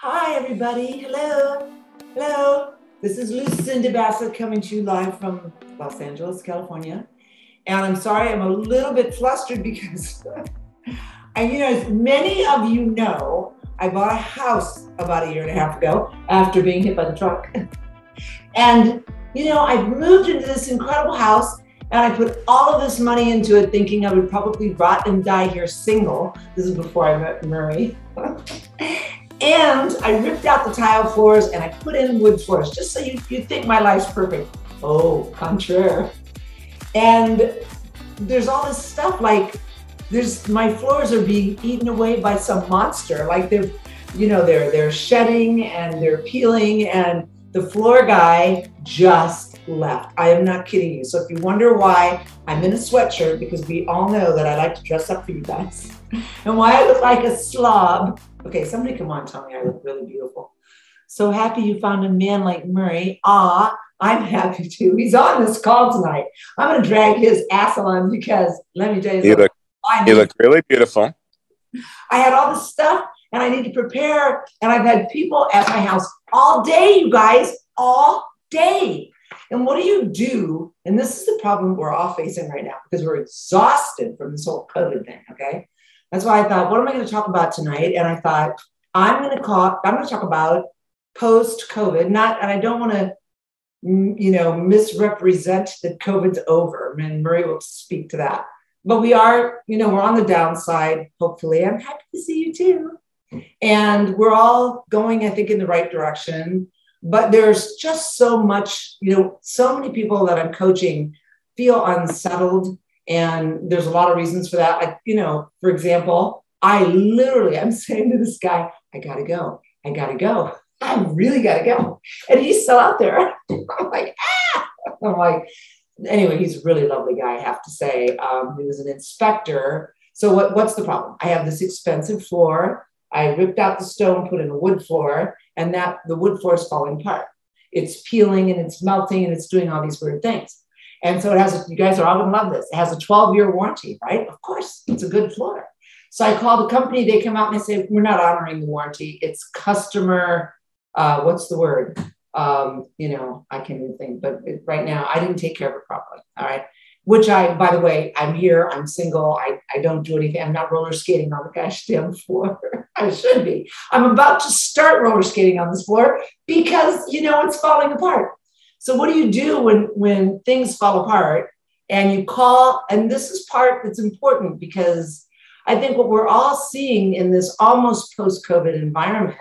Hi, everybody. Hello. Hello. This is Lucinda coming to you live from Los Angeles, California. And I'm sorry, I'm a little bit flustered because, as many of you know, I bought a house about a year and a half ago after being hit by the truck. And, I moved into this incredible house and I put all of this money into it thinking I would probably rot and die here single. This is before I met Murray. And I ripped out the tile floors and I put in wood floors just so you'd think my life's perfect. Oh, contraire. And there's all this stuff like my floors are being eaten away by some monster. Like they're shedding and they're peeling, and the floor guy just left. I am not kidding you. So if you wonder why I'm in a sweatshirt, because we all know that I like to dress up for you guys, and why I look like a slob. Okay, somebody come on, tell me I look really beautiful. So happy you found a man like Murray. I'm happy too. He's on this call tonight. I'm going to drag his ass on because let me tell you something. You look really beautiful. I had all this stuff and I need to prepare. And I've had people at my house all day, you guys, all day. And what do? And this is the problem we're all facing right now because we're exhausted from this whole COVID thing, okay? That's why I thought, what am I going to talk about tonight? And I thought, I'm going to talk about post-COVID, and I don't want to, misrepresent that COVID's over. And Murray will speak to that. But we are, we're on the downside, hopefully. I'm happy to see you too. And we're all going, I think, in the right direction. But there's just so much, so many people that I'm coaching feel unsettled. And there's a lot of reasons for that. For example, I'm saying to this guy, I gotta go. I really gotta go. And he's still out there. I'm like, anyway, he's a really lovely guy, I have to say. He was an inspector. So what's the problem? I have this expensive floor. I ripped out the stone, put in a wood floor, and the wood floor is falling apart. It's peeling and it's melting and it's doing all these weird things. And so you guys are all going to love this. It has a 12-year warranty, right? Of course, it's a good floor. So I called the company. They come out and they say, we're not honoring the warranty. It's customer, what's the word? I can't even think, but right now I didn't take care of it properly. All right. Which by the way, I'm here, I'm single. I don't do anything. I'm not roller skating on the gosh damn floor. I should be. I'm about to start roller skating on this floor because, it's falling apart. So what do you do when things fall apart and you call? And this is part that's important because I think what we're all seeing in this almost post-COVID environment,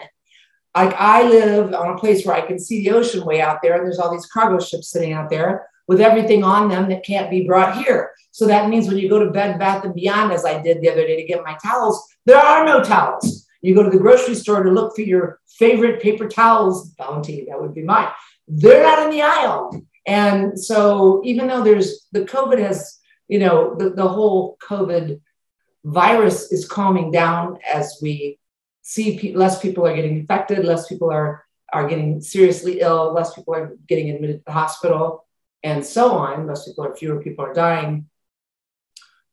like I live on a place where I can see the ocean way out there, and there's all these cargo ships sitting out there with everything on them that can't be brought here. So that means when you go to Bed Bath & Beyond, as I did the other day to get my towels, there are no towels. You go to the grocery store to look for your favorite paper towels, Bounty, that would be mine. They're not in the aisle. And so even though the COVID has, the whole COVID virus is calming down as we see less people are getting infected, less people are getting seriously ill, less people are getting admitted to the hospital, and so on. Fewer people are dying.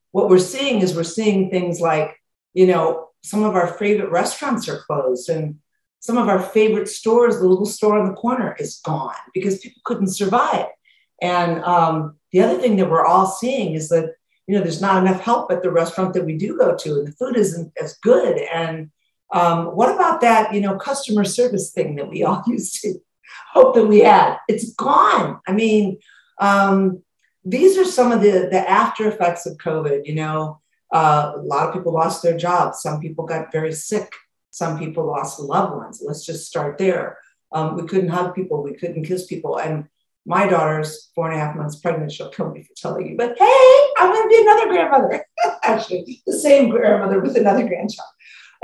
What we're seeing things like, some of our favorite restaurants are closed, and some of our favorite stores, the little store on the corner is gone because people couldn't survive. And the other thing that we're all seeing is that, there's not enough help at the restaurant that we do go to, and the food isn't as good. And what about that, customer service thing that we all used to hope that we had? It's gone. I mean, these are some of the after effects of COVID. A lot of people lost their jobs. Some people got very sick. Some people lost loved ones. Let's just start there. We couldn't hug people. We couldn't kiss people. And my daughter's 4.5 months pregnant. She'll kill me for telling you. But hey, I'm going to be another grandmother. Actually, the same grandmother with another grandchild.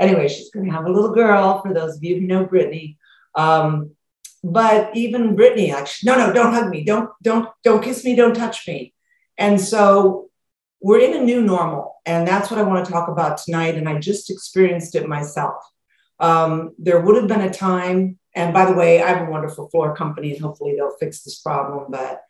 Anyway, she's going to have a little girl, for those of you who know Brittany. But even Brittany, no, don't hug me. Don't kiss me. Don't touch me. And so we're in a new normal. And that's what I want to talk about tonight. And I just experienced it myself. There would have been a time, and by the way, I have a wonderful floor company and hopefully they'll fix this problem. But,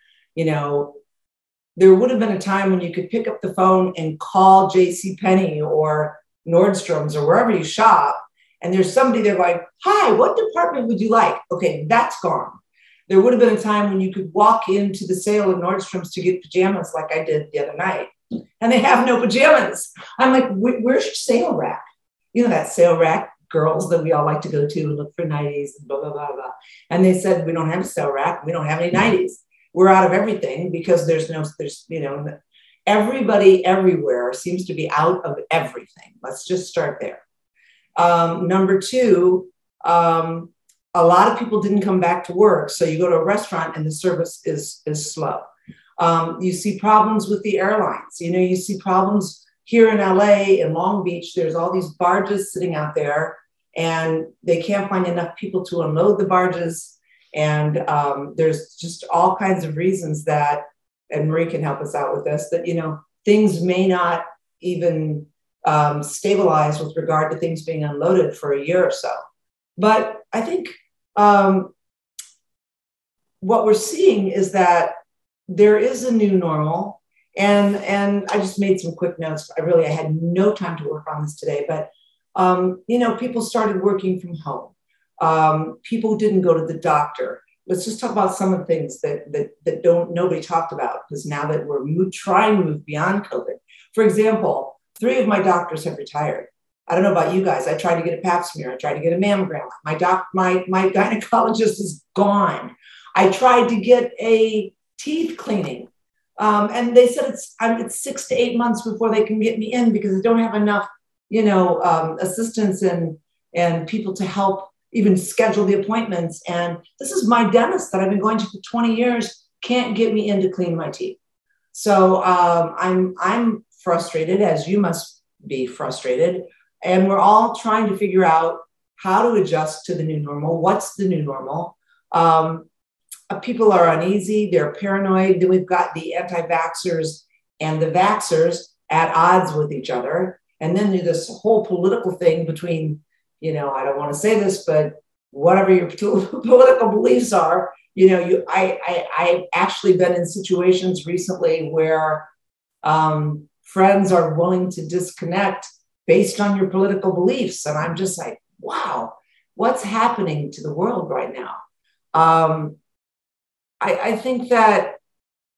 there would have been a time when you could pick up the phone and call JCPenney or Nordstrom's or wherever you shop and there's somebody there going, hi, what department would you like? Okay, that's gone. There would have been a time when you could walk into the sale at Nordstrom's to get pajamas like I did the other night, and they have no pajamas. I'm like, where's your sale rack? You know, that sale rack, girls that we all like to go to and look for 90s and blah, blah, blah, blah. And they said, we don't have a sale rack. We don't have any 90s. We're out of everything because there's, you know, everybody everywhere seems to be out of everything. Let's just start there. Number two, a lot of people didn't come back to work. So you go to a restaurant and the service is slow. You see problems with the airlines. You know, you see problems here in LA, in Long Beach. There's all these barges sitting out there and they can't find enough people to unload the barges. And there's just all kinds of reasons that, and Marie can help us out with this, that, you know, things may not even stabilize with regard to things being unloaded for a year or so. But I think what we're seeing is that there is a new normal. And I just made some quick notes. I had no time to work on this today, but, you know, people started working from home. People didn't go to the doctor. Let's just talk about some of the things that nobody talked about, because now that we're trying to move beyond COVID. For example, 3 of my doctors have retired. I don't know about you guys. I tried to get a pap smear. I tried to get a mammogram. My gynecologist is gone. I tried to get a teeth cleaning. And they said it's 6 to 8 months before they can get me in because they don't have enough, you know, assistants and people to help even schedule the appointments. And this is my dentist that I've been going to for 20 years, can't get me in to clean my teeth. So I'm frustrated, as you must be frustrated. And we're all trying to figure out how to adjust to the new normal. What's the new normal? People are uneasy, they're paranoid. Then we've got the anti-vaxxers and the vaxxers at odds with each other. And then there's this whole political thing between, you know, I don't want to say this, but whatever your political beliefs are, you know, I've actually been in situations recently where friends are willing to disconnect based on your political beliefs. And I'm just like, wow, what's happening to the world right now? I think that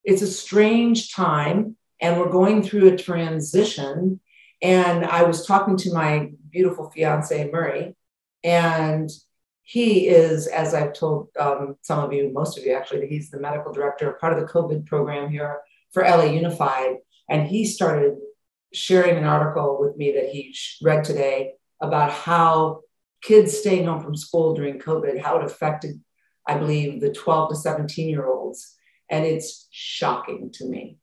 it's a strange time and we're going through a transition. And I was talking to my beautiful fiance, Murray, and he is, as I've told some of you, most of you actually, he's the medical director, part of the COVID program here for LA Unified. And he started sharing an article with me that he read today about how kids staying home from school during COVID, how it affected, I believe, the 12 to 17-year-olds. And it's shocking to me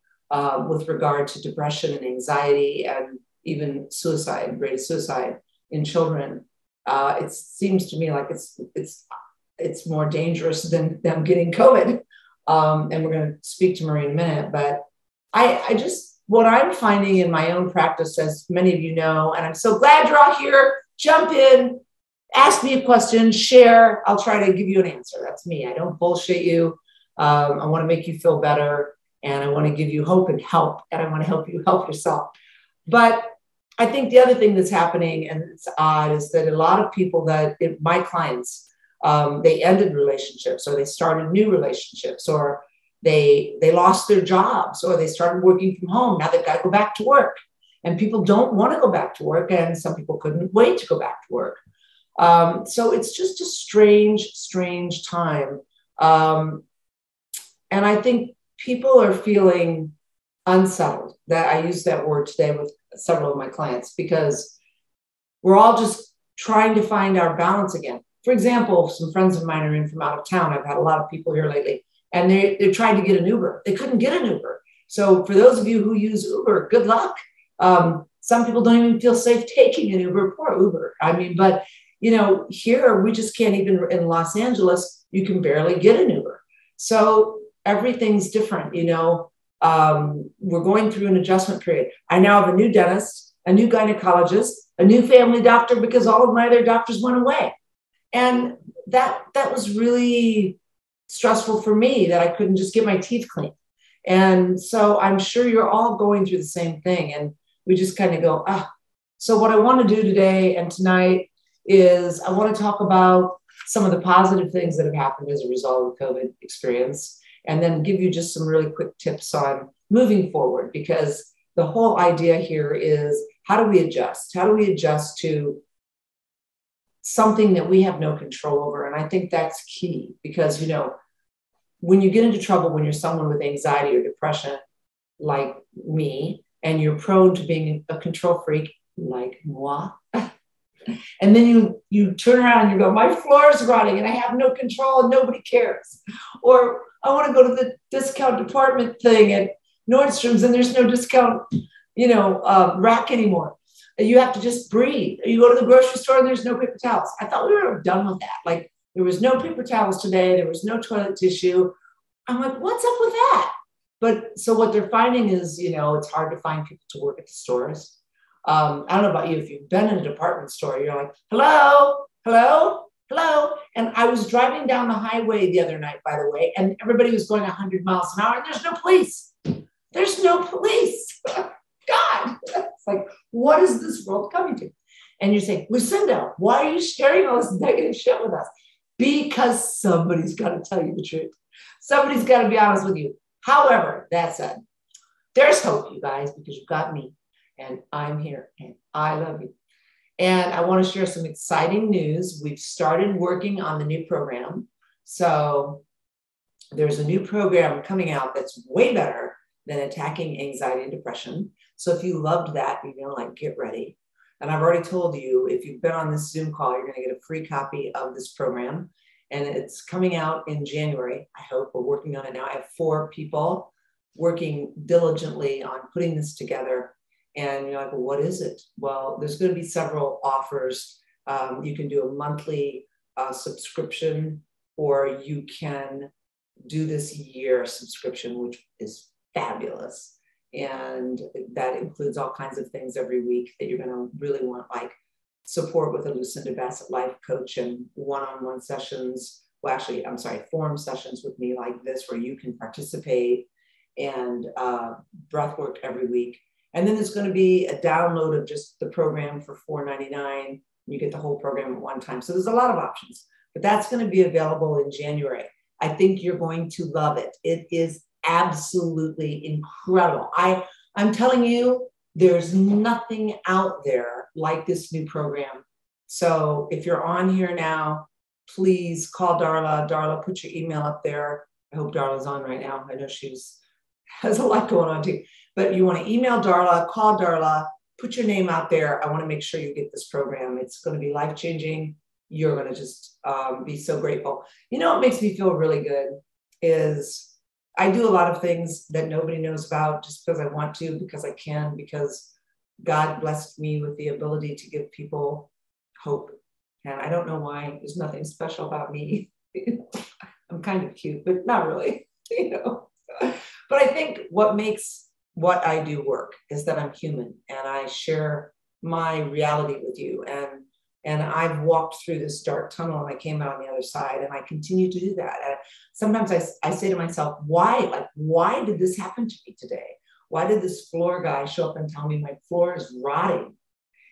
with regard to depression and anxiety and even suicide, rate of suicide in children. It seems to me like it's more dangerous than them getting COVID. And we're going to speak to Marie in a minute, but I just, what I'm finding in my own practice, as many of you know, and I'm so glad you're all here, jump in, ask me a question, share. I'll try to give you an answer. That's me. I don't bullshit you. I want to make you feel better, and I want to give you hope and help, and I want to help you help yourself. But I think the other thing that's happening, and it's odd, is that a lot of people my clients, they ended relationships, or they started new relationships, or they lost their jobs, or they started working from home. Now they've got to go back to work, and people don't want to go back to work, and some people couldn't wait to go back to work. So it's just a strange time. And I think people are feeling unsettled. That I used that word today with several of my clients, because we're all just trying to find our balance again. For example, some friends of mine are in from out of town. I've had a lot of people here lately, and they're trying to get an Uber. They couldn't get an Uber. So for those of you who use Uber, good luck. Some people don't even feel safe taking an Uber. Poor Uber. I mean, but you know, here we just can't even, in Los Angeles, you can barely get an Uber. So everything's different, you know. We're going through an adjustment period. I now have a new dentist, a new gynecologist, a new family doctor, because all of my other doctors went away. And that was really stressful for me, that I couldn't just get my teeth cleaned. And so I'm sure you're all going through the same thing. And we just kind of go, So what I want to do today and tonight is I want to talk about some of the positive things that have happened as a result of the COVID experience, and then give you just some really quick tips on moving forward, because the whole idea here is how do we adjust? How do we adjust to something that we have no control over? And I think that's key, because, you know, when you get into trouble, when you're someone with anxiety or depression like me, and you're prone to being a control freak like moi, and then you turn around and you go, my floor is rotting and I have no control and nobody cares. Or I want to go to the discount department thing at Nordstrom's and there's no discount, rack anymore. You have to just breathe. You go to the grocery store and there's no paper towels. I thought we were done with that. Like, there was no paper towels today. There was no toilet tissue. I'm like, what's up with that? But so what they're finding is, it's hard to find people to work at the stores. I don't know about you. If you've been in a department store, you're like, hello, hello, hello. And I was driving down the highway the other night, by the way, and everybody was going 100 miles an hour and there's no police. There's no police. God, it's like, what is this world coming to? And you say, Lucinda, why are you sharing all this negative shit with us? Because somebody's got to tell you the truth. Somebody's got to be honest with you. However, that said, there's hope, you guys, because you've got me and I'm here and I love you. And I want to share some exciting news. We've started working on the new program. So there's a new program coming out that's way better than attacking anxiety and depression. So if you loved that, get ready. And I've already told you, if you've been on this Zoom call, you're going to get a free copy of this program. And it's coming out in January. I hope. We're working on it now. I have 4 people working diligently on putting this together. And you're like, well, what is it? Well, there's going to be several offers. You can do a monthly subscription, or you can do this year subscription, which is fabulous. And that includes all kinds of things every week that you're going to really want, like support with a Lucinda Bassett life coach and one-on-one sessions. Well, actually, I'm sorry, forum sessions with me like this, where you can participate, and breath work every week. And then there's going to be a download of just the program for $4.99. You get the whole program at one time. So there's a lot of options, but that's going to be available in January. I think you're going to love it. It is absolutely incredible. I'm telling you, there's nothing out there like this new program. So if you're on here now, please call Darla. Darla, put your email up there. I hope Darla's on right now. I know has a lot going on too. But you want to email Darla, call Darla, put your name out there. I want to make sure you get this program. It's going to be life-changing. You're going to just be so grateful. What makes me feel really good is I do a lot of things that nobody knows about just because I want to, because I can, because God blessed me with the ability to give people hope. And I don't know why. There's nothing special about me. I'm kind of cute, but not really, But I think what makes what I do work is that I'm human and I share my reality with you. And I've walked through this dark tunnel and I came out on the other side, and I continue to do that. And sometimes I say to myself, why did this happen to me today? Why did this floor guy show up and tell me my floor is rotting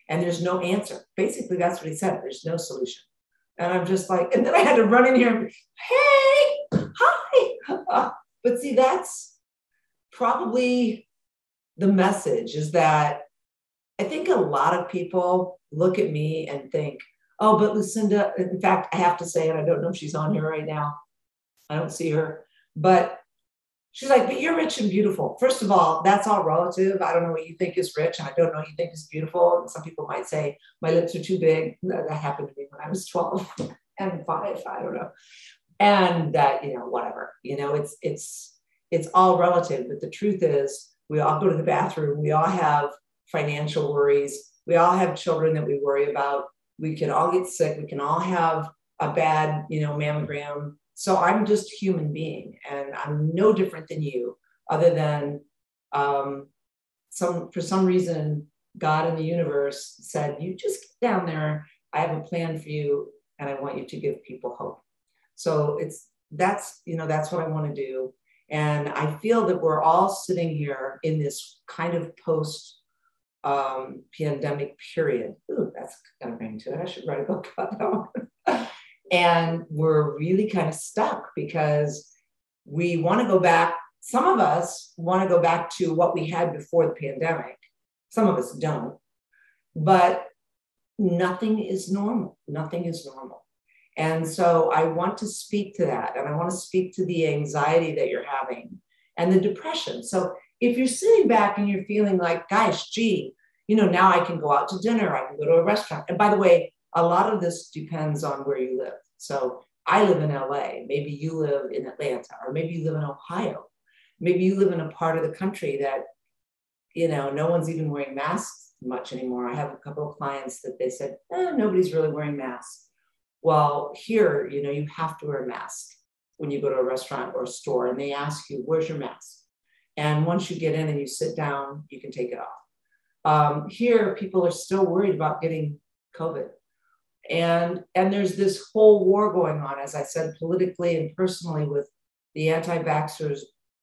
and there's no answer? Basically, that's what he said. There's no solution. And I'm just like, and then I had to run in here and, hey, hi. But see, that's probably the message, is that I think a lot of people look at me and think, oh, but Lucinda, in fact, I have to say, and I don't know if she's on here right now. I don't see her, but she's like, but you're rich and beautiful. First of all, that's all relative. I don't know what you think is rich, and I don't know what you think is beautiful. And some people might say my lips are too big. That happened to me when I was 12 and 5, I don't know. And that, whatever, it's all relative. But the truth is, we all go to the bathroom. We all have financial worries. We all have children that we worry about. We can all get sick. We can all have a bad, mammogram. So I'm just a human being, and I'm no different than you, other than for some reason, God in the universe said, you just get down there. I have a plan for you, and I want you to give people hope. So that's what I want to do. And I feel that we're all sitting here in this kind of post pandemic period. Ooh, that that's kind of bring to it. I should write a book about that one. And we're really kind of stuck because we want to go back. Some of us want to go back to what we had before the pandemic. Some of us don't, but nothing is normal. Nothing is normal. And so I want to speak to that. And I want to speak to the anxiety that you're having and the depression. So if you're sitting back and you're feeling like, gosh, gee, now I can go out to dinner, I can go to a restaurant. And by the way, a lot of this depends on where you live. So I live in LA, maybe you live in Atlanta, or maybe you live in Ohio. Maybe you live in a part of the country that, no one's even wearing masks much anymore. I have a couple of clients that they said, nobody's really wearing masks. Well, here, you have to wear a mask when you go to a restaurant or a store, and they ask you, where's your mask? And once you get in and you sit down, you can take it off. Here, people are still worried about getting COVID. And there's this whole war going on, as I said, politically and personally, with the anti-vaxxers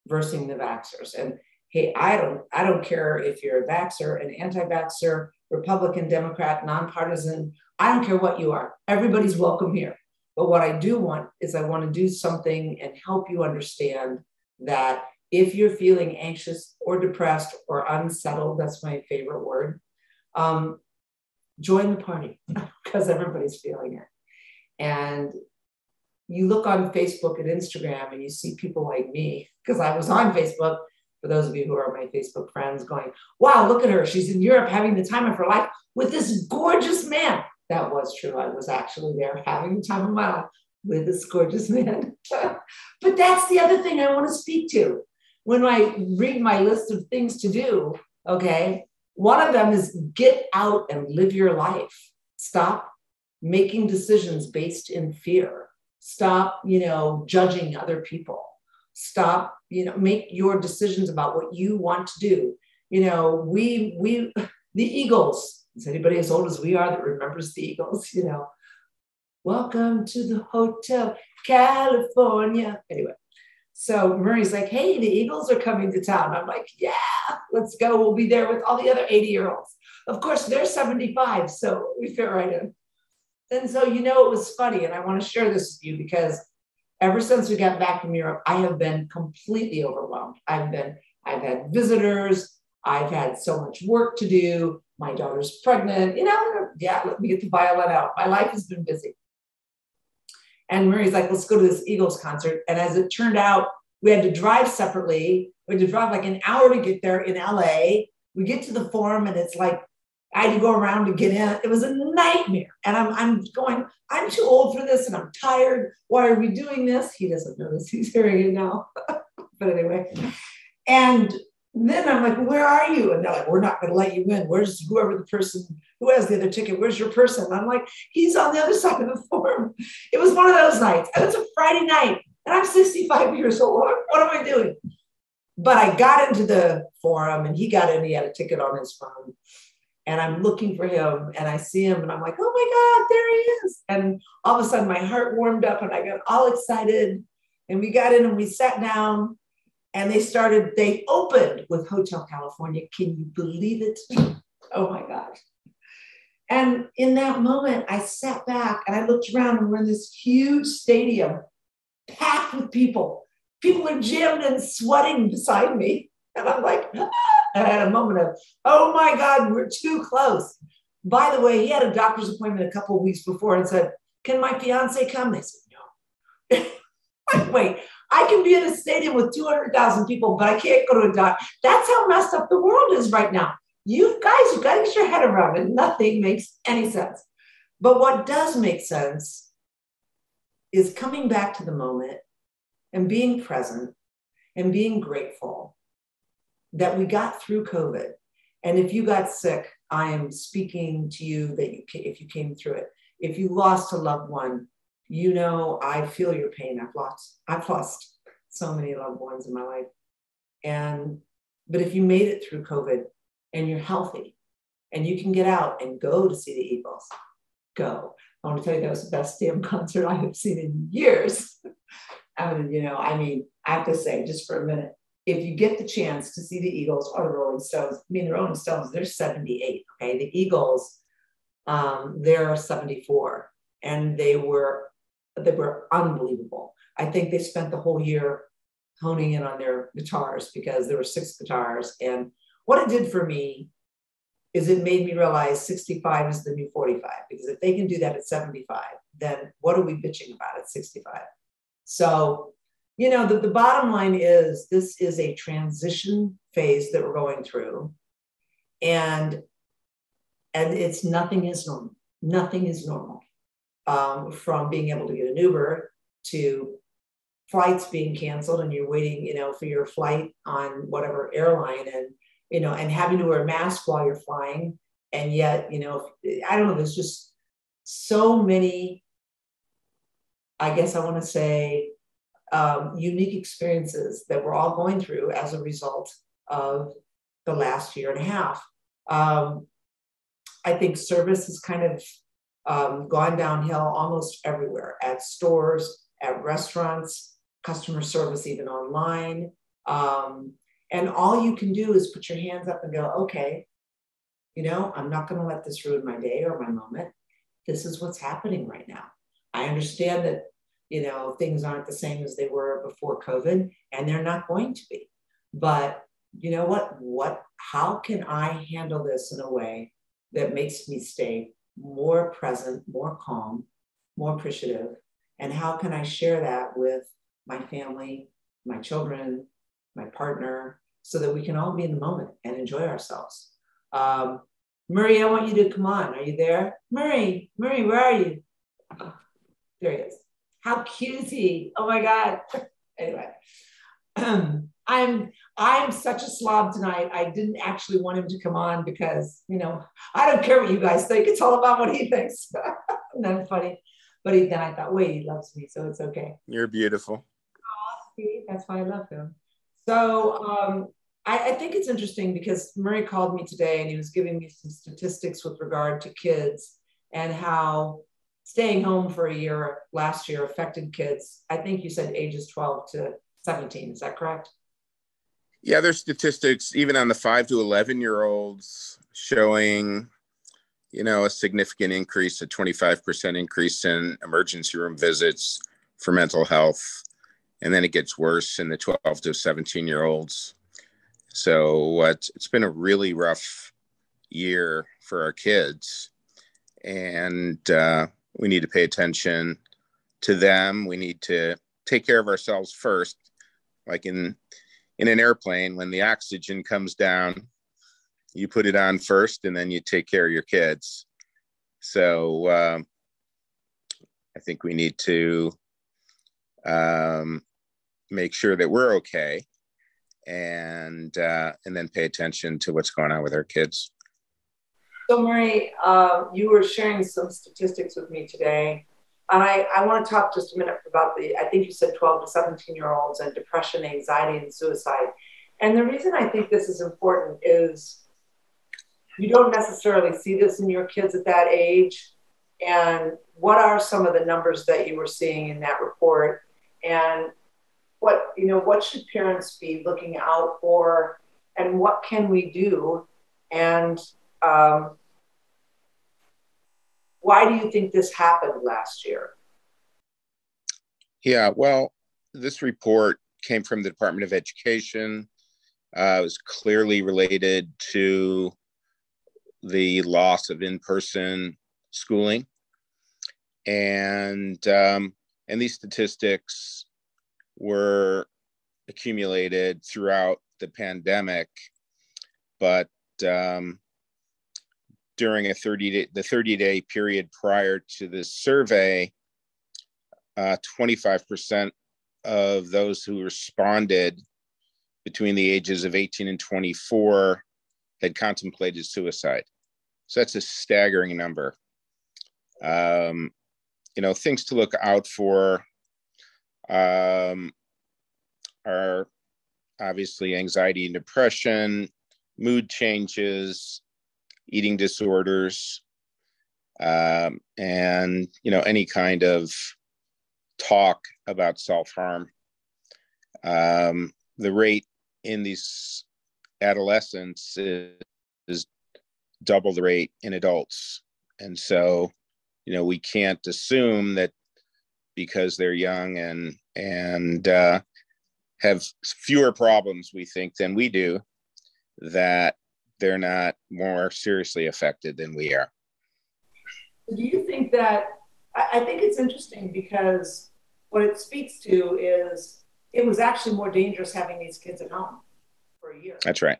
versus the vaxxers. And hey, I don't care if you're a vaxxer, an anti-vaxxer, Republican, Democrat, nonpartisan. I don't care what you are. Everybody's welcome here. But what I do want is I want to do something and help you understand that if you're feeling anxious or depressed or unsettled, that's my favorite word, join the party because everybody's feeling it. And you look on Facebook and Instagram and you see people like me, because I was on Facebook, for those of you who are my Facebook friends, going, wow, look at her. She's in Europe having the time of her life with this gorgeous man. That was true. I was actually there having the time of my life with this gorgeous man. But that's the other thing I want to speak to. When I read my list of things to do, okay, one of them is get out and live your life. Stop making decisions based in fear. Stop, judging other people. Stop, make your decisions about what you want to do. The Eagles, is anybody as old as we are that remembers the Eagles, welcome to the Hotel California. Anyway, so Murray's like, hey, the Eagles are coming to town. I'm like, yeah, let's go. We'll be there with all the other 80-year-olds. Of course, they're 75, so we fit right in. And so, it was funny, and I want to share this with you because ever since we got back from Europe, I have been completely overwhelmed. I've had visitors. I've had so much work to do. My daughter's pregnant. Let me get the violin out. My life has been busy. And Murray's like, let's go to this Eagles concert. And as it turned out, we had to drive separately. We had to drive like an hour to get there in LA. We get to the Forum and it's like, I had to go around to get in. It was a nightmare. And I'm going, I'm too old for this and I'm tired. Why are we doing this? He doesn't know this. He's hearing it now. But anyway. And then I'm like, where are you? And they're like, we're not going to let you in. Where's whoever the person who has the other ticket? Where's your person? And I'm like, he's on the other side of the Forum. It was one of those nights. And it's a Friday night. And I'm 65 years old. What am I doing? But I got into the Forum and he got in. He had a ticket on his phone. And I'm looking for him and I see him and I'm like, oh my God, there he is. And all of a sudden my heart warmed up and I got all excited. And we got in and we sat down and they opened with Hotel California. Can you believe it? Oh my gosh. And in that moment, I sat back and I looked around and we're in this huge stadium packed with people. People are jammed and sweating beside me. And I'm like, ah. I had a moment of, oh my God, we're too close. By the way, he had a doctor's appointment a couple of weeks before and said, can my fiance come? They said, no. Wait, I can be in a stadium with 200,000 people, but I can't go to a doctor. That's how messed up the world is right now. You guys, got to get your head around it. Nothing makes any sense. But what does make sense is coming back to the moment and being present and being grateful that we got through COVID. And if you got sick, I am speaking to you that if you came through it. If you lost a loved one, I feel your pain. I've lost so many loved ones in my life. But if you made it through COVID and you're healthy and you can get out and go to see the Eagles, go. I want to tell you that was the best damn concert I have seen in years. I have to say, just for a minute, if you get the chance to see the Eagles or the Rolling Stones, the Rolling Stones, they're 78, okay? The Eagles They're 74, and they were unbelievable. I think they spent the whole year honing in on their guitars because there were 6 guitars. And what it did for me is it made me realize 65 is the new 45, because if they can do that at 75, then what are we bitching about at 65? So, the bottom line is this is a transition phase that we're going through. And it's nothing is normal. Nothing is normal. From being able to get an Uber to flights being canceled and you're waiting, for your flight on whatever airline, and having to wear a mask while you're flying. And yet, I don't know, there's just so many, I guess I want to say, unique experiences that we're all going through as a result of the last year and a half. I think service has kind of gone downhill almost everywhere, at stores, at restaurants, customer service, even online. And all you can do is put your hands up and go, okay, I'm not going to let this ruin my day or my moment. This is what's happening right now. I understand that, things aren't the same as they were before COVID, and they're not going to be. But you know what, how can I handle this in a way that makes me stay more present, more calm, more appreciative? And how can I share that with my family, my children, my partner, so that we can all be in the moment and enjoy ourselves? Murray, I want you to come on. Are you there? Murray, where are you? Oh, there he is. How cute is he? Oh my God. Anyway, I'm such a slob tonight. I didn't actually want him to come on because, I don't care what you guys think. It's all about what he thinks. Isn't that funny? But then I thought, wait, he loves me, so it's okay. You're beautiful. Oh, see, that's why I love him. So I think it's interesting because Murray called me today and he was giving me some statistics with regard to kids and how staying home for a year last year affected kids. I think you said ages 12 to 17. Is that correct? Yeah, there's statistics even on the 5 to 11-year-olds showing, a significant increase, a 25% increase in emergency room visits for mental health. And then it gets worse in the 12 to 17-year-olds. So it's been a really rough year for our kids. And we need to pay attention to them. We need to take care of ourselves first. Like in an airplane, when the oxygen comes down, you put it on first and then you take care of your kids. So I think we need to make sure that we're okay and then pay attention to what's going on with our kids. So Murray, you were sharing some statistics with me today. And I want to talk just a minute about I think you said 12 to 17-year-olds and depression, anxiety, and suicide. And the reason I think this is important is you don't necessarily see this in your kids at that age. And what are some of the numbers that you were seeing in that report? And what should parents be looking out for? And what can we do? And why do you think this happened last year? Yeah, well, this report came from the Department of Education. It was clearly related to the loss of in-person schooling. And these statistics were accumulated throughout the pandemic, but during the 30-day period prior to this survey, 25% of those who responded between the ages of 18 and 24 had contemplated suicide. So that's a staggering number. Things to look out for are obviously anxiety and depression, mood changes, eating disorders, and any kind of talk about self-harm. The rate in these adolescents is double the rate in adults. And so, we can't assume that because they're young and have fewer problems, we think, than we do, that they're not more seriously affected than we are. Do you think that, I think it's interesting because what it speaks to is it was actually more dangerous having these kids at home for a year. That's right.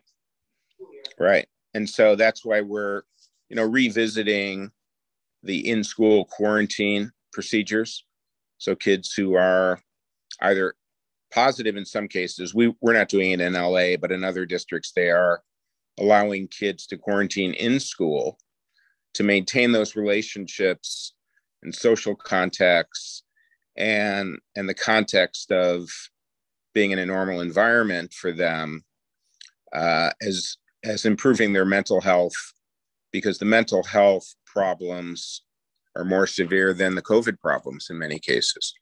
Right. And so that's why we're, revisiting the in-school quarantine procedures. So kids who are either positive in some cases, we're not doing it in LA, but in other districts, they are allowing kids to quarantine in school to maintain those relationships and social contacts and the context of being in a normal environment for them, as improving their mental health, because the mental health problems are more severe than the COVID problems in many cases.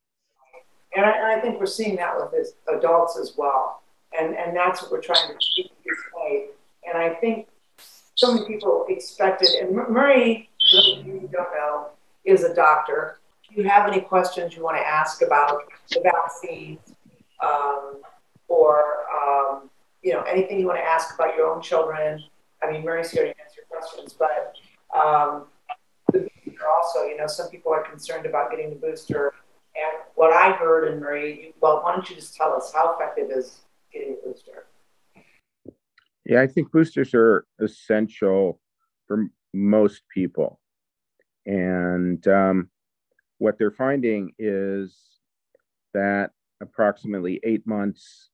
And I think we're seeing that with adults as well. And that's what we're trying to keep this way. And I think so many people expected, and Murray, those you don't know, is a doctor. If you have any questions you want to ask about the vaccines, or anything you want to ask about your own children, I mean, Murray's here to answer your questions, but the booster also, some people are concerned about getting the booster. And what I heard, and Murray, why don't you just tell us how effective is getting a booster? Yeah, I think boosters are essential for most people. And what they're finding is that approximately 8 months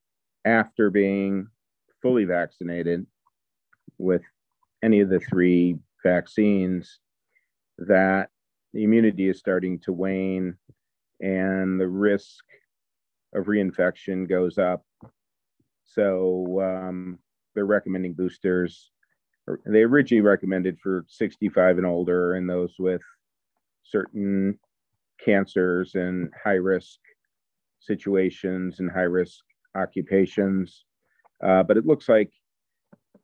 after being fully vaccinated with any of the 3 vaccines, that the immunity is starting to wane and the risk of reinfection goes up. So they're recommending boosters. They originally recommended for 65 and older and those with certain cancers and high-risk situations and high-risk occupations. But it looks like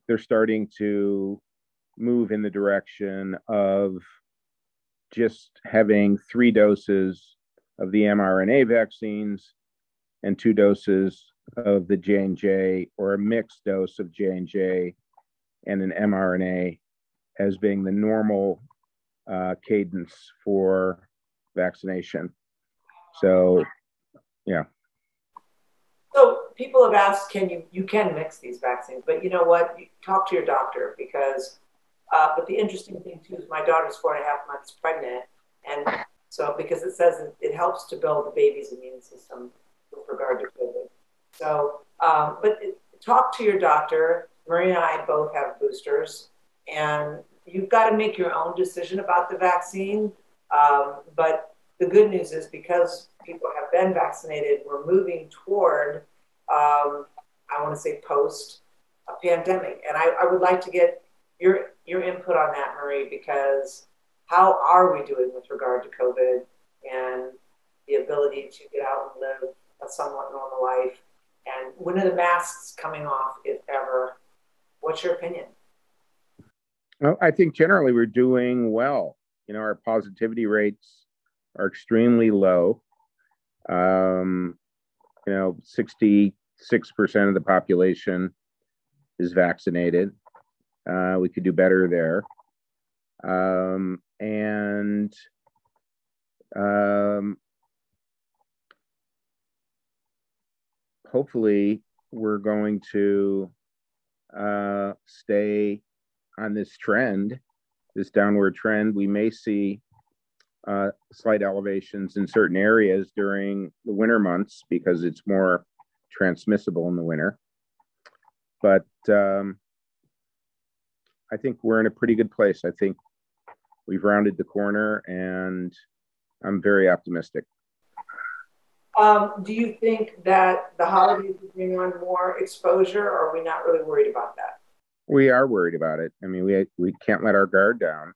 they're starting to move in the direction of just having 3 doses of the mRNA vaccines and 2 doses of the J&J, or a mixed dose of J&J and an mRNA, as being the normal cadence for vaccination. So, yeah. So people have asked, you can mix these vaccines, but you know what? You talk to your doctor, because, but the interesting thing too is my daughter's 4.5 months pregnant. And so, because it says it helps to build the baby's immune system with regard to COVID. So, talk to your doctor. Maria and I both have boosters, and you've got to make your own decision about the vaccine. But the good news is, because people have been vaccinated, we're moving toward, I want to say, post a pandemic. And I would like to get your input on that, Marie, because how are we doing with regard to COVID and the ability to get out and live a somewhat normal life? And when are the masks coming off, if ever? What's your opinion? Well, I think generally we're doing well. Our positivity rates are extremely low. 66% of the population is vaccinated. We could do better there. Hopefully we're going to stay on this trend, this downward trend. We may see slight elevations in certain areas during the winter months because it's more transmissible in the winter. But I think we're in a pretty good place. I think we've rounded the corner, and I'm very optimistic. Do you think that the holidays will bring on more exposure, or are we not really worried about that? We are worried about it. I mean, we can't let our guard down,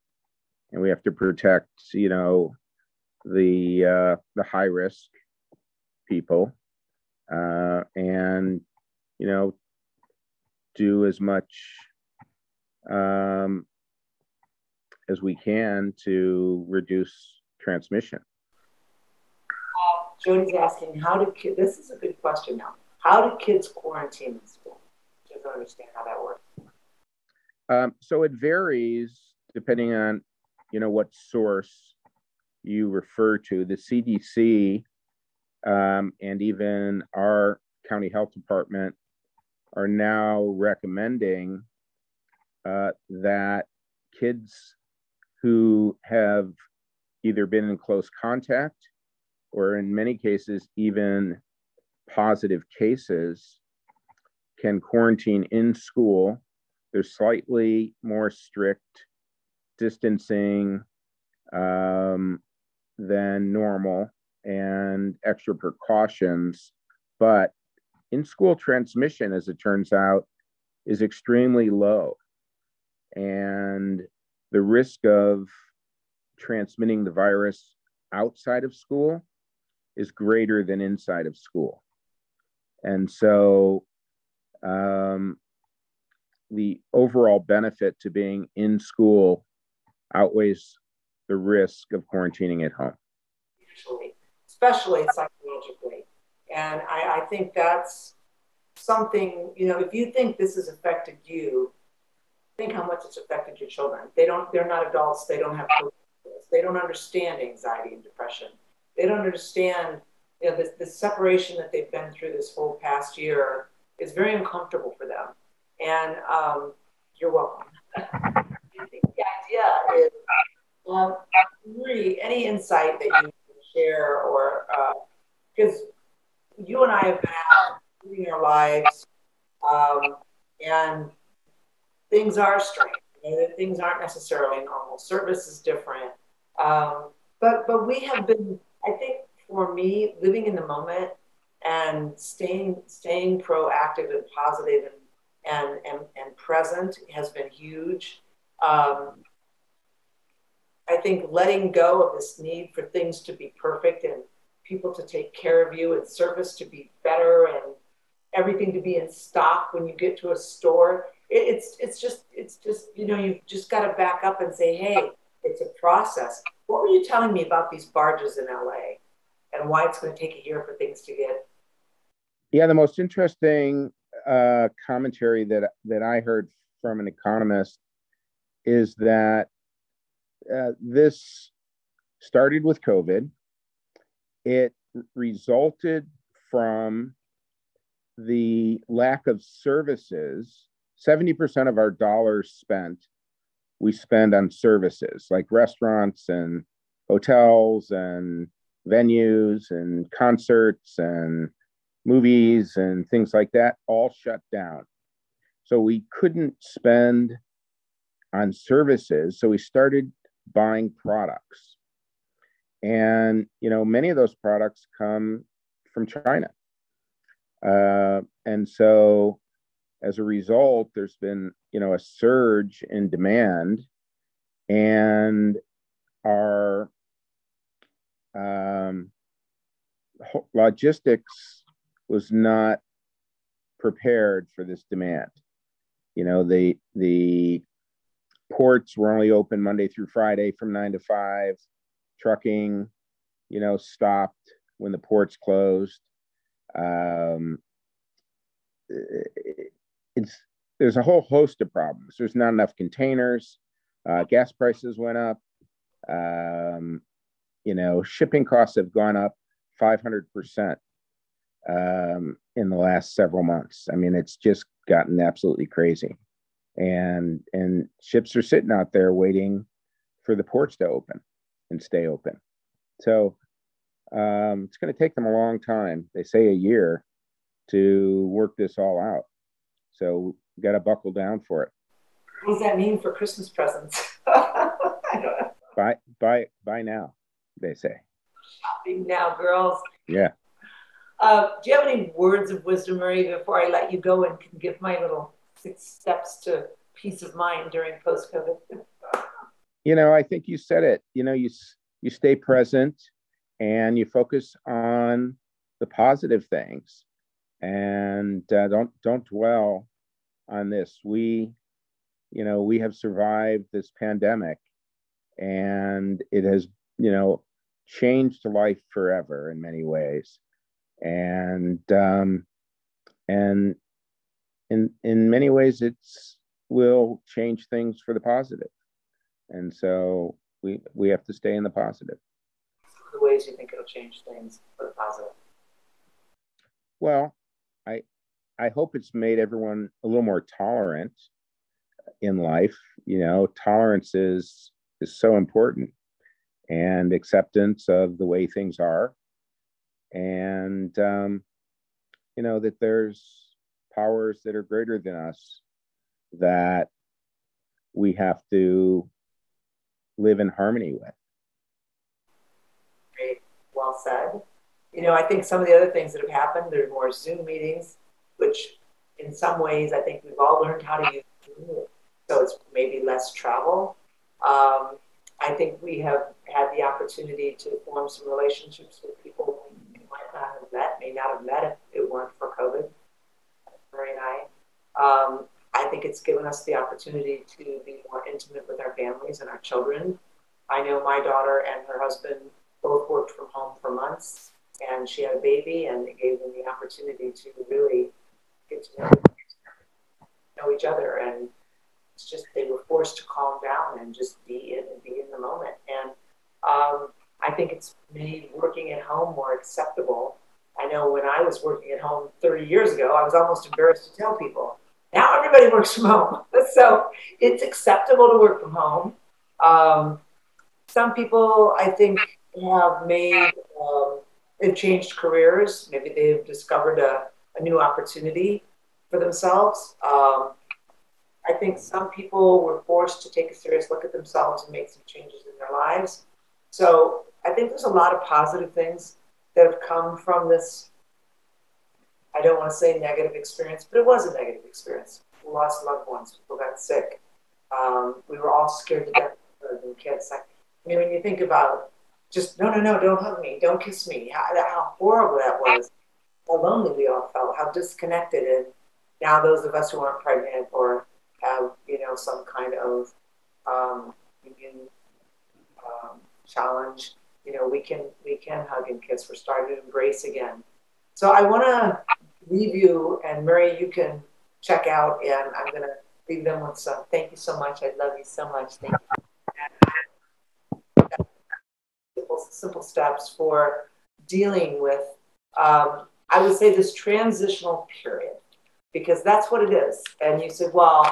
and we have to protect, the high risk people, and do as much as we can to reduce transmission. Jody's asking, how do kids, this is a good question now. How do kids quarantine in school? Just don't understand how that works. So it varies depending on, what source you refer to. The CDC and even our county health department are now recommending that kids who have either been in close contact or in many cases even positive cases can quarantine in school. There's slightly more strict distancing than normal and extra precautions, but in-school transmission, as it turns out, is extremely low. And the risk of transmitting the virus outside of school is greater than inside of school. And so the overall benefit to being in school outweighs the risk of quarantining at home. Usually, especially psychologically. And I think that's something, if you think this has affected you, think how much it's affected your children. They're not adults. They don't have children. They don't understand anxiety and depression. They don't understand, the separation that they've been through this whole past year is very uncomfortable for them. And you're welcome. I think the idea is, really, any insight that you can share, or because you and I have been out living our lives, and things are strange. Things aren't necessarily normal. Service is different. But we have been, I think, for me, living in the moment and staying proactive and positive and present has been huge. I think letting go of this need for things to be perfect and people to take care of you and service to be better and everything to be in stock when you get to a store. It's just you've just got to back up and say, hey, it's a process. What were you telling me about these barges in LA and why it's going to take a year for things to get? Yeah, the most interesting commentary that I heard from an economist is that this started with COVID. It resulted from the lack of services. 70% of our dollars spent, we spend on services like restaurants and hotels and venues and concerts and movies and things like that, all shut down. So we couldn't spend on services. So we started buying products. And, many of those products come from China. And so as a result, there's been, a surge in demand, and our logistics was not prepared for this demand. The ports were only open Monday through Friday from 9 to 5. Trucking, stopped when the ports closed. There's a whole host of problems. There's not enough containers. Gas prices went up. Shipping costs have gone up 500% in the last several months. I mean, it's just gotten absolutely crazy. And ships are sitting out there waiting for the ports to open and stay open. So it's going to take them a long time. They say a year to work this all out. So we got to buckle down for it. What does that mean for Christmas presents? I don't know. Buy now, they say. Shopping now, girls. Yeah. Do you have any words of wisdom, Marie, before I let you go and can give my little 6 steps to peace of mind during post-COVID? I think you said it. You stay present and you focus on the positive things, and don't dwell on this. We have survived this pandemic, and it has, changed life forever in many ways. And in many ways, it's will change things for the positive. And so we have to stay in the positive. The ways you think it'll change things for the positive? Well, I hope it's made everyone a little more tolerant in life. Tolerance is so important, and acceptance of the way things are, and that there's powers that are greater than us that we have to live in harmony with. Great, well said. I think some of the other things that have happened, there are more Zoom meetings, which in some ways I think we've all learned how to use Zoom, so it's maybe less travel. I think we have had the opportunity to form some relationships with people we might not have met, may not have met if it weren't for COVID. Murray and I think it's given us the opportunity to be more intimate with our families and our children. I know my daughter and her husband both worked from home for months, and she had a baby, and it gave them the opportunity to really get to know each other. And it's just they were forced to calm down and just be in the moment. And I think it's made working at home more acceptable. I know when I was working at home 30 years ago, I was almost embarrassed to tell people. Now everybody works from home. So it's acceptable to work from home. Some people, I think, have made, they've changed careers. Maybe they've discovered a new opportunity for themselves. I think some people were forced to take a serious look at themselves and make some changes in their lives. So I think there's a lot of positive things that have come from this. I don't want to say negative experience, but it was a negative experience. We lost loved ones. People got sick. We were all scared to death of the kids. When you think about just, no, don't hug me, don't kiss me, how horrible that was, how lonely we all felt, how disconnected. And now those of us who aren't pregnant or have, some kind of immune challenge, we can hug and kiss. We're starting to embrace again. So I want to leave you, and Murray, you can check out, and I'm going to leave them with some. Thank you so much. I love you so much. Thank you. Simple steps for dealing with, I would say, this transitional period, because that's what it is. And you said, well,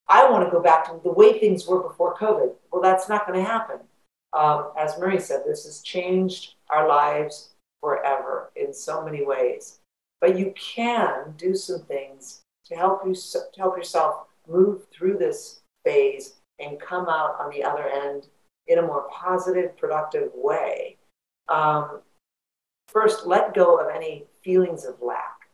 I want to go back to the way things were before COVID. Well, that's not going to happen. As Murray said, this has changed our lives forever in so many ways. But you can do some things to help yourself move through this phase and come out on the other end in a more positive, productive way. First, let go of any feelings of lack.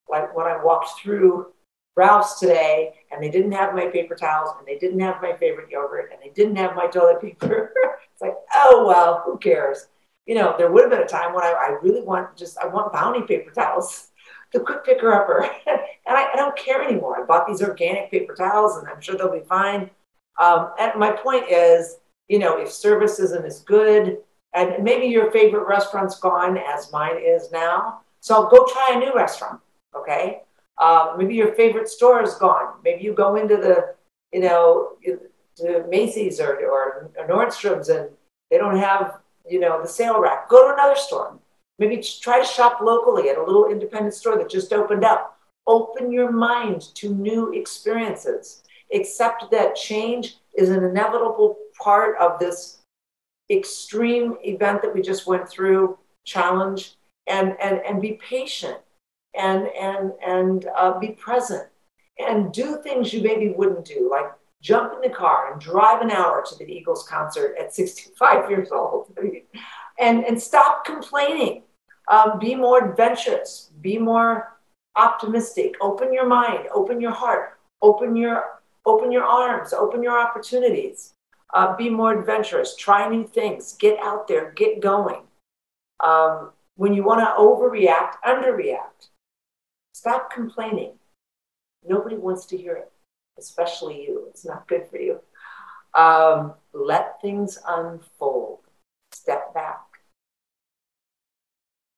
Like when I walked through Ralph's today, and they didn't have my paper towels, and they didn't have my favorite yogurt, and they didn't have my toilet paper. It's like, oh, well, who cares? There would have been a time when I really want Bounty paper towels, the quick picker upper. And I don't care anymore. I bought these organic paper towels, and I'm sure they'll be fine. And my point is, if service isn't as good, and maybe your favorite restaurant's gone, as mine is now, so go try a new restaurant, okay? Maybe your favorite store is gone. Maybe you go into the, to Macy's or Nordstrom's, and they don't have, the sale rack. Go to another store. Maybe try to shop locally at a little independent store that just opened up. Open your mind to new experiences. Accept that change is an inevitable part of this extreme event that we just went through, challenge, and be patient and be present and do things you maybe wouldn't do, like jump in the car and drive an hour to the Eagles concert at 65 years old. And stop complaining. Be more adventurous. Be more optimistic. Open your mind. Open your heart. Open your arms. Open your opportunities. Be more adventurous. Try new things. Get out there. Get going. When you want to overreact, underreact. Stop complaining. Nobody wants to hear it, especially you. It's not good for you. Let things unfold. Step back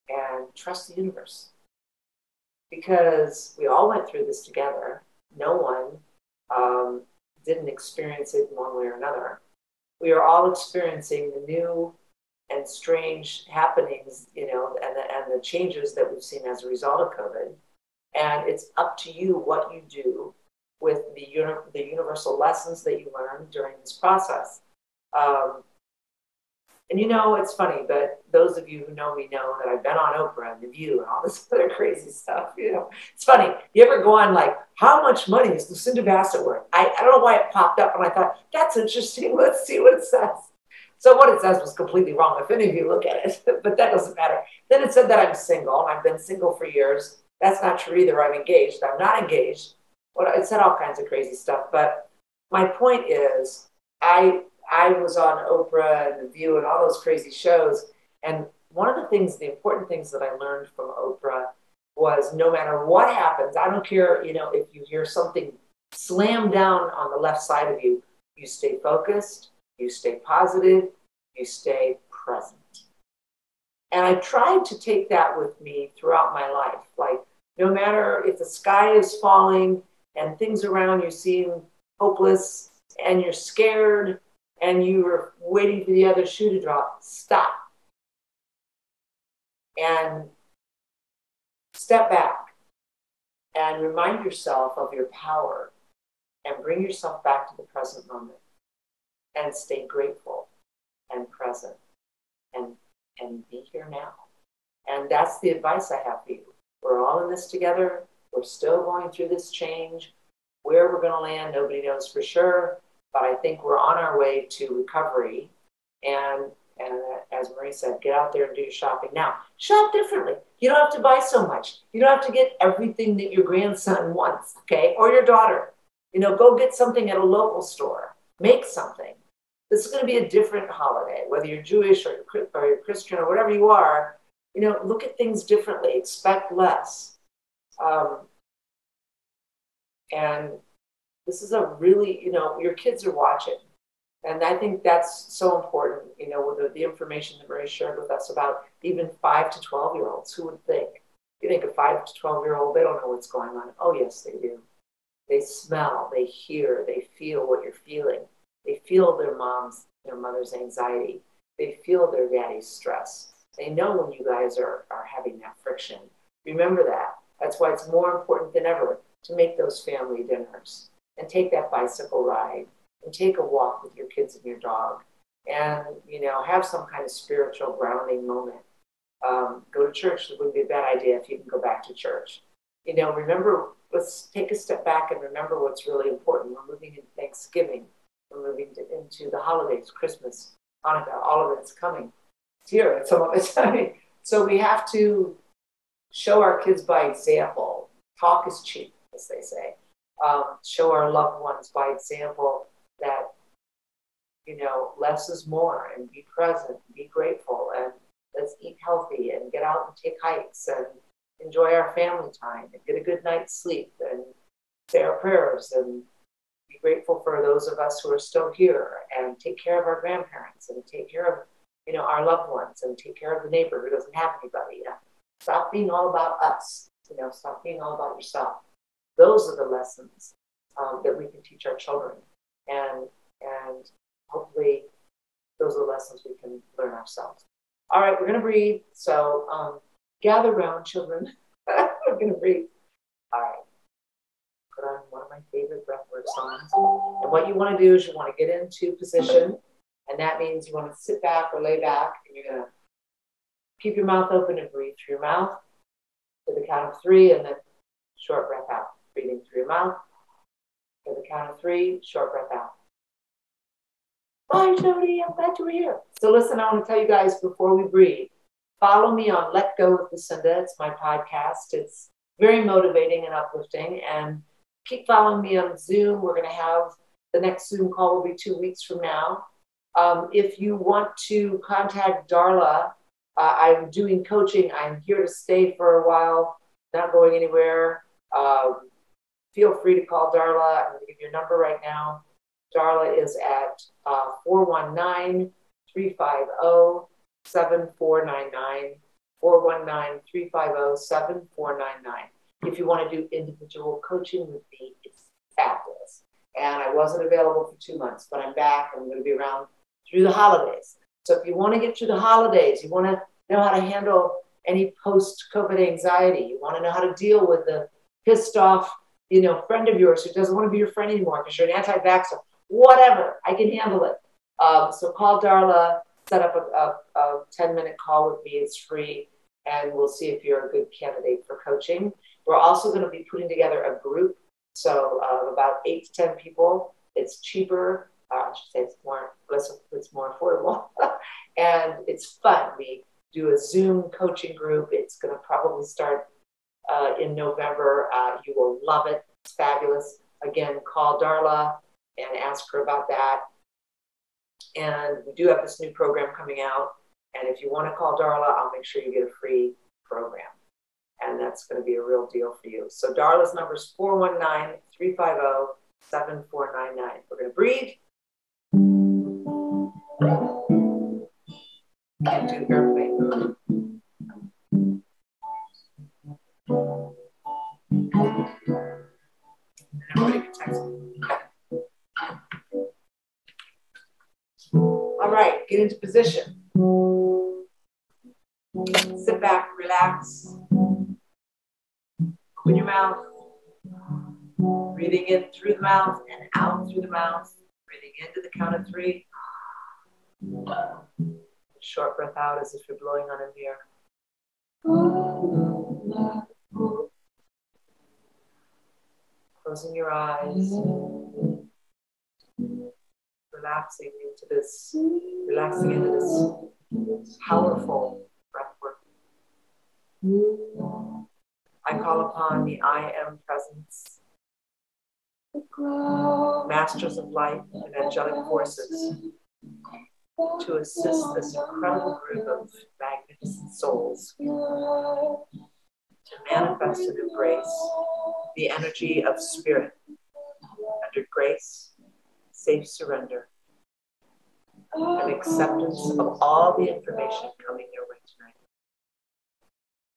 and trust the universe. Because we all went through this together. No one didn't experience it one way or another. We are all experiencing the new and strange happenings, and the changes that we've seen as a result of COVID. And it's up to you what you do with the universal lessons that you learned during this process. And it's funny, but those of you who know me know that I've been on Oprah and The View and all this other crazy stuff. It's funny. You ever go on like, how much money is Lucinda Bassett worth? I don't know why it popped up, and I thought, that's interesting. Let's see what it says. So what it says was completely wrong, if any of you look at it, but that doesn't matter. Then it said that I'm single, and I've been single for years. That's not true either. I'm engaged. I'm not engaged. It said all kinds of crazy stuff. But my point is, I was on Oprah and The View and all those crazy shows. And one of the important things that I learned from Oprah was no matter what happens, I don't care, if you hear something slam down on the left side of you, you stay focused, you stay positive, you stay present. And I tried to take that with me throughout my life. Like, no matter if the sky is falling and things around you seem hopeless and you're scared and you're waiting for the other shoe to drop, stop. And step back and remind yourself of your power and bring yourself back to the present moment and stay grateful and present and be here now. And that's the advice I have for you. We're all in this together. We're still going through this change. Where we're going to land, nobody knows for sure. But I think we're on our way to recovery. And as Marie said, get out there and do your shopping. Now, shop differently. You don't have to buy so much. You don't have to get everything that your grandson wants, okay? Or your daughter. Go get something at a local store. Make something. This is going to be a different holiday, whether you're Jewish or you're Christian or whatever you are. Look at things differently. Expect less. And this is a really, your kids are watching. And I think that's so important, with the information that Marie shared with us about even 5 to 12-year-olds. Who would think? You think a 5 to 12-year-old, they don't know what's going on. Oh, yes, they do. They smell, they hear, they feel what you're feeling. They feel their mother's anxiety. They feel their daddy's stress. They know when you guys are having that friction. Remember that. That's why it's more important than ever to make those family dinners and take that bicycle ride and take a walk with your kids and your dog and, have some kind of spiritual grounding moment. Go to church. It wouldn't be a bad idea if you can go back to church. Remember, let's take a step back and remember what's really important. We're moving into Thanksgiving. We're moving into the holidays, Christmas, Hanukkah, all of it's coming. It's here, and some of it's coming. So we have to show our kids by example. Talk is cheap, as they say. Show our loved ones by example that, less is more, and be present, be grateful, and let's eat healthy and get out and take hikes and enjoy our family time and get a good night's sleep and say our prayers and be grateful for those of us who are still here and take care of our grandparents and take care of, our loved ones and take care of the neighbor who doesn't have anybody. Stop being all about us, stop being all about yourself. Those are the lessons that we can teach our children. And hopefully those are the lessons we can learn ourselves. All right, we're going to breathe. So gather around, children. We're going to breathe. All right. Put on one of my favorite breathwork songs. And what you want to do is you want to get into position. And that means you want to sit back or lay back. And you're going to keep your mouth open and breathe through your mouth to the count of 3, and then short breath out. Breathing through your mouth to the count of 3, short breath out. Bye, Jody. I'm glad you were here. So listen, I want to tell you guys before we breathe, follow me on Let Go with Lucinda. It's my podcast. It's very motivating and uplifting. And keep following me on Zoom. We're going to have the next Zoom call will be 2 weeks from now. If you want to contact Darla, I'm doing coaching. I'm here to stay for a while, not going anywhere. Feel free to call Darla. I'm going to give you a number right now. Darla is at 419-350-7499, 419-350-7499. If you want to do individual coaching with me, it's fabulous. And I wasn't available for 2 months, but I'm back. I'm going to be around through the holidays. So if you want to get through the holidays, you want to know how to handle any post-COVID anxiety, you want to know how to deal with the pissed off, friend of yours who doesn't want to be your friend anymore because you're an anti-vaxxer, whatever, I can handle it. So call Darla, set up a 10-minute call with me. It's free, and we'll see if you're a good candidate for coaching. We're also going to be putting together a group, so about 8 to 10 people. It's cheaper. I should say it's more affordable, and it's fun. We do a Zoom coaching group. It's going to probably start in November. You will love it. It's fabulous. Again, call Darla and ask her about that. And we do have this new program coming out. And if you want to call Darla, I'll make sure you get a free program. And that's going to be a real deal for you. So Darla's number is 419-350-7499. We're going to breathe. Can't do airplane mode. Everybody can text me. All right, get into position. Sit back, relax. Open your mouth. Breathing in through the mouth and out through the mouth. Breathing into the count of 3. Short breath out as if you're blowing on a mirror. Closing your eyes. Relaxing into this powerful breath work. I call upon the I Am presence, masters of light and angelic forces, to assist this incredible group of magnificent souls to manifest and embrace the energy of spirit under grace, safe surrender, and acceptance of all the information coming their way tonight.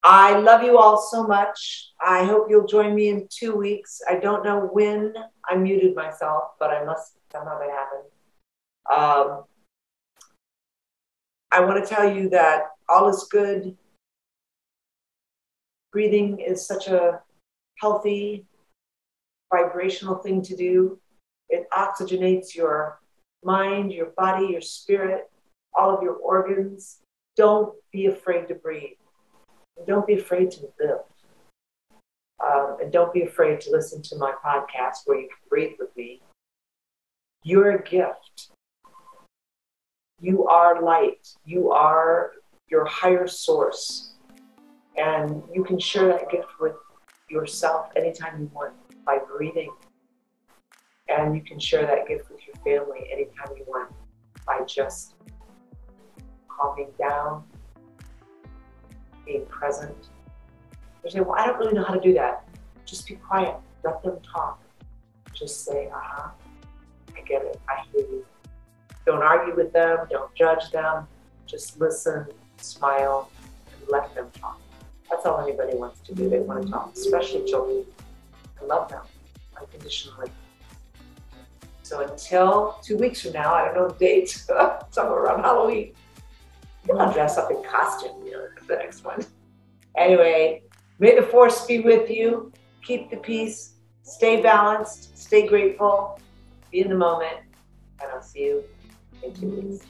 I love you all so much. I hope you'll join me in 2 weeks. I don't know when. I muted myself, but I must somehow that happened. I want to tell you that all is good. Breathing is such a healthy, vibrational thing to do. It oxygenates your mind, your body, your spirit, all of your organs. Don't be afraid to breathe. Don't be afraid to live. And don't be afraid to listen to my podcast where you can breathe with me. You're a gift. You are light. You are your higher source. And you can share that gift with yourself anytime you want by breathing. And you can share that gift with your family anytime you want by just calming down, being present. You say, well, I don't really know how to do that. Just be quiet. Let them talk. Just say, I get it. I hear you. Don't argue with them. Don't judge them. Just listen, smile, and let them talk. That's all anybody wants to do. They want to talk, especially children. I love them unconditionally. So until 2 weeks from now, I don't know the date, somewhere around Halloween. I'll dress up in costume, the next one. Anyway, may the force be with you. Keep the peace. Stay balanced. Stay grateful. Be in the moment. And I'll see you in 2 weeks.